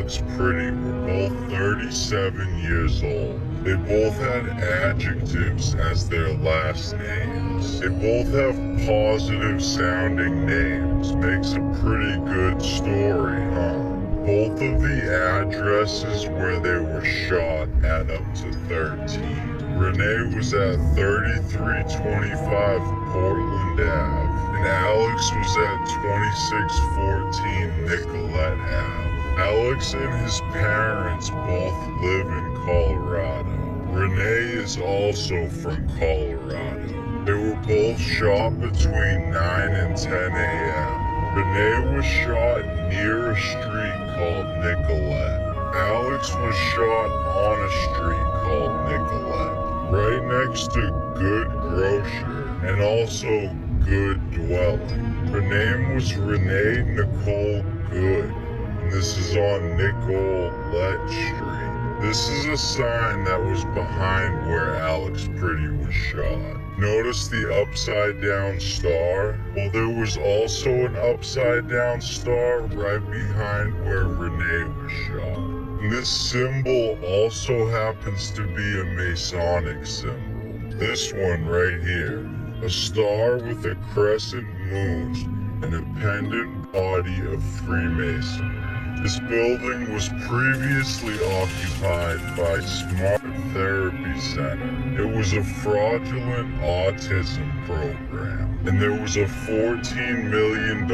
Alex Pretty were both 37 years old. They both had adjectives as their last names. They both have positive sounding names. Makes a pretty good story, huh? Both of the addresses where they were shot add up to 13. Renee was at 3325 Portland Ave, and Alex was at 2614 Nicollet Ave. Alex and his parents both live in Colorado. Renee is also from Colorado. They were both shot between 9 and 10 a.m. Renee was shot near a street called Nicollet. Alex was shot on a street called Nicollet, right next to Good Grocer and also Good Dwelling. Her name was Renee Nicole Good, and this is on Nicollet Street. This is a sign that was behind where Alex Pretty was shot. Notice the upside down star? Well, there was also an upside down star right behind where Renee was shot. And this symbol also happens to be a Masonic symbol. This one right here. A star with a crescent moon and a pendant body of Freemasonry. This building was previously occupied by Smart Therapy Center. It was a fraudulent autism program, and there was a $14 million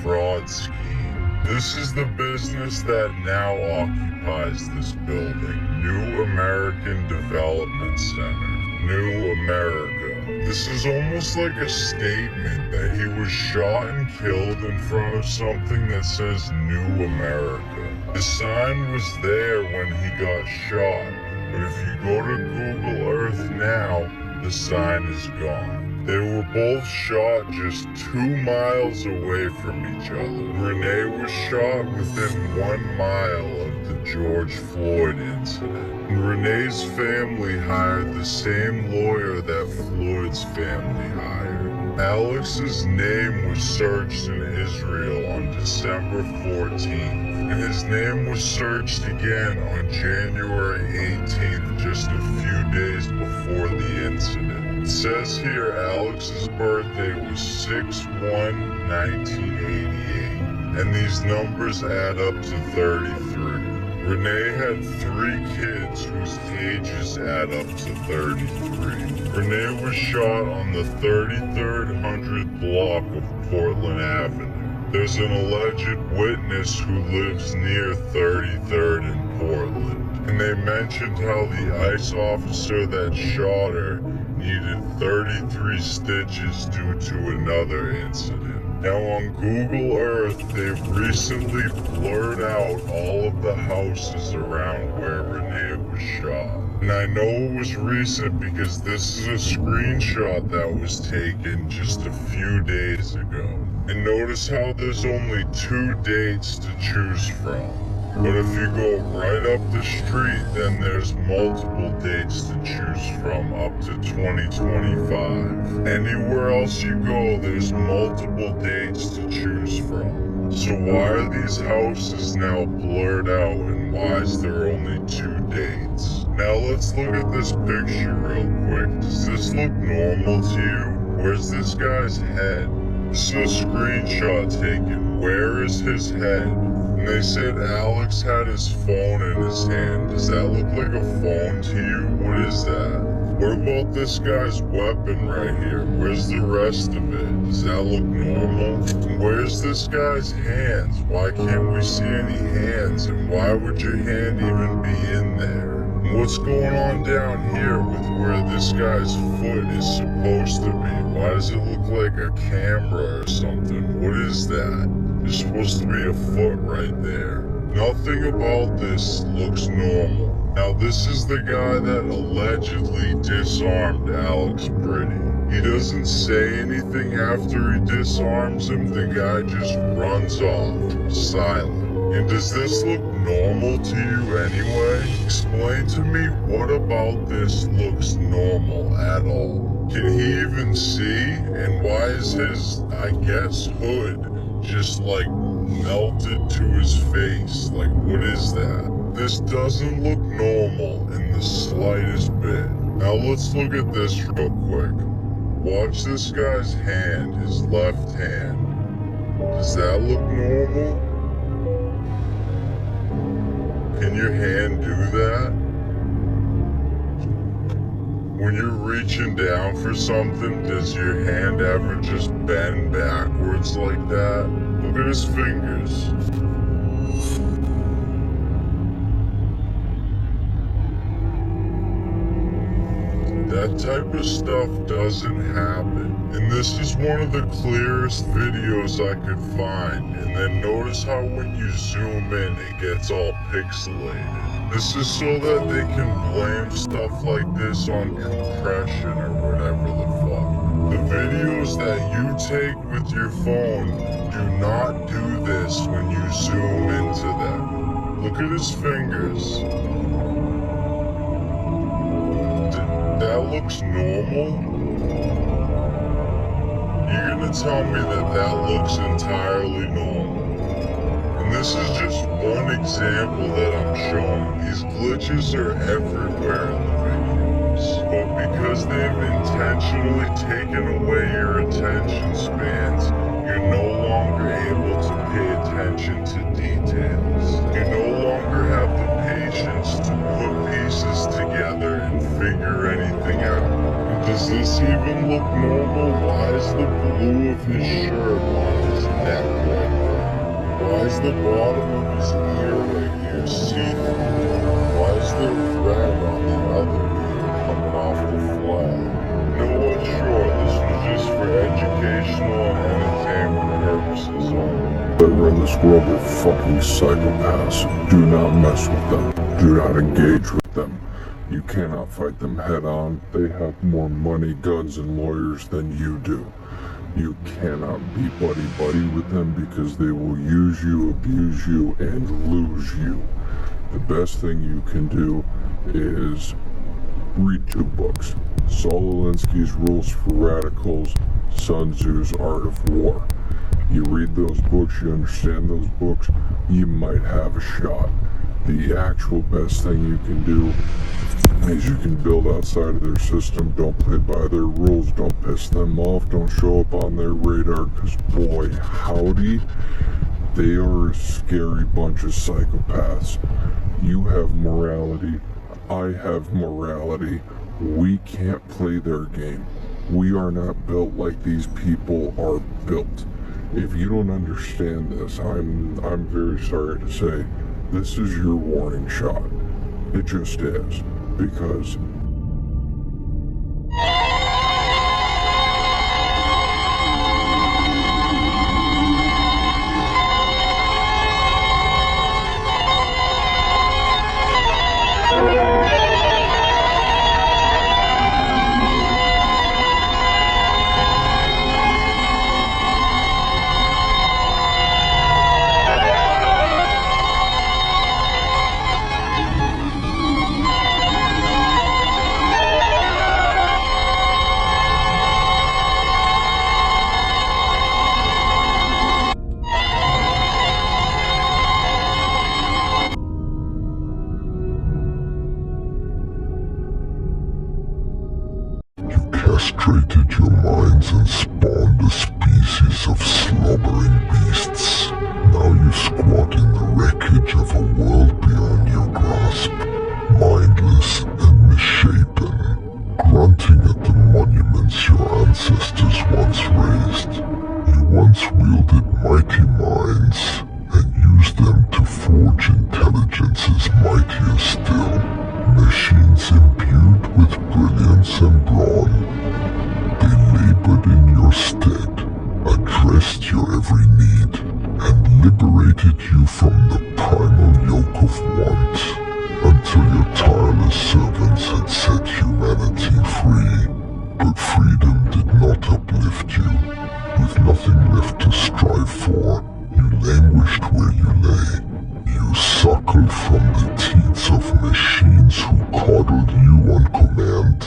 fraud scheme. This is the business that now occupies this building, New American Development Center, New America. This is almost like a statement that he was shot and killed in front of something that says New America. The sign was there when he got shot, but if you go to Google Earth now, the sign is gone. They were both shot just 2 miles away from each other. Renee was shot within 1 mile of the George Floyd incident. And Renee's family hired the same lawyer that Floyd's family hired. Alex's name was searched in Israel on December 14th, and his name was searched again on January 18th, just a few days before the incident. It says here Alex's birthday was 6/1/1988, and these numbers add up to 33. Renee had 3 kids whose ages add up to 33. Renee was shot on the 33rd 100th block of Portland Avenue. There's an alleged witness who lives near 33rd in Portland, and they mentioned how the ICE officer that shot her needed 33 stitches due to another incident. Now on Google Earth, they've recently blurred out all of the houses around where Renee was shot. And I know it was recent because this is a screenshot that was taken just a few days ago. And notice how there's only 2 dates to choose from. But if you go right up the street, then there's multiple dates to choose from up to 2025. Anywhere else you go, there's multiple dates to choose from. So why are these houses now blurred out, and why is there only 2 dates? Now let's look at this picture real quick. Does this look normal to you? Where's this guy's head? This is a screenshot taken. Where is his head? And they said Alex had his phone in his hand. Does that look like a phone to you? What is that? What about this guy's weapon right here? Where's the rest of it? Does that look normal? And where's this guy's hands? Why can't we see any hands? And why would your hand even be in there? And what's going on down here with where this guy's foot is supposed to be? Why does it look like a camera or something? What is that? There's supposed to be a foot right there. Nothing about this looks normal. Now this is the guy that allegedly disarmed Alex Pretty. He doesn't say anything after he disarms him. The guy just runs off, silent. And does this look normal to you anyway? Explain to me what about this looks normal at all. Can he even see? And why is his, I guess, hood just like melted to his face. Like, what is that? This doesn't look normal in the slightest bit. Now let's look at this real quick. Watch this guy's hand, his left hand. Does that look normal? Can your hand do that? When you're reaching down for something, does your hand ever just bend backwards like that? Look at his fingers. That type of stuff doesn't happen. And this is one of the clearest videos I could find. And then notice how when you zoom in, it gets all pixelated. This is so that they can blame stuff like this on compression or whatever the fuck. The videos that you take with your phone do not do this when you zoom into them. Look at his fingers. That looks normal? You're gonna tell me that that looks entirely normal. And this is just one example that I'm showing. These glitches are everywhere in the videos. But because they've intentionally taken away your attention spans, you're no longer able to pay attention to details. You no longer have the patience to put pieces together and figure anything out. Does this even look normal? Why is the blue of his shirt on his neck right there? Why is the bottom of his ear right here see-through? Why is there red on the other ear coming off the flag? You know what? Sure, this was just for educational and entertainment purposes only. That run this world are fucking psychopaths. Do not mess with them. Do not engage with them. You cannot fight them head on. They have more money, guns, and lawyers than you do. You cannot be buddy-buddy with them because they will use you, abuse you, and lose you. The best thing you can do is read 2 books. Saul Alinsky's Rules for Radicals, Sun Tzu's Art of War. You read those books, you understand those books, you might have a shot. The actual best thing you can do is you can build outside of their system. Don't play by their rules. Don't piss them off. Don't show up on their radar, because boy, howdy, they are a scary bunch of psychopaths. You have morality. I have morality. We can't play their game. We are not built like these people are built. If you don't understand this, I'm very sorry to say, this is your warning shot. It just is. Because castrated your minds and spawned a species of slobbering beasts. Now you squat in the wreckage of a world beyond your grasp, mindless and misshapen, grunting at the monuments your ancestors once raised. You once wielded mighty minds and used them to forge intelligences mightier still, machines imbued with brilliance and brawn. They labored in your stead, addressed your every need, and liberated you from the primal yoke of want, until your tireless servants had set humanity free. But freedom did not uplift you. With nothing left to strive for, you languished where you lay. You suckled from the teats of machines who coddled you on command,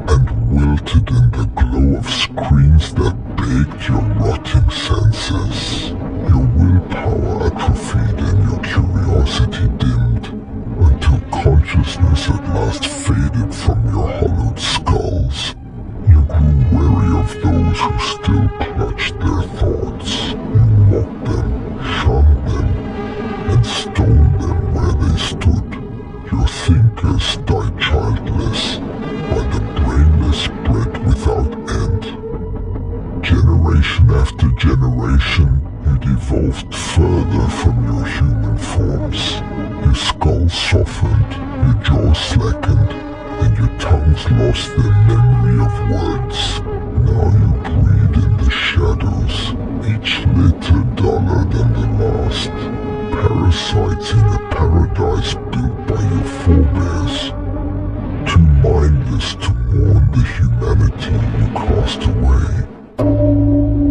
and wilted in the glow of screens that baked your rotting senses. Your willpower last faded from your hollowed skulls. You grew wary of those who still clutched their thoughts. You mocked them, shunned them, and stoned them where they stood. Your thinkers died childless, while the brainless bred without end. Generation after generation, you devolved further from your human forms. Your skull softened, your jaw slackened, and your tongues lost their memory of words. Now you breed in the shadows, each litter duller than the last. Parasites in a paradise built by your forebears. Too mindless to mourn the humanity you cast away.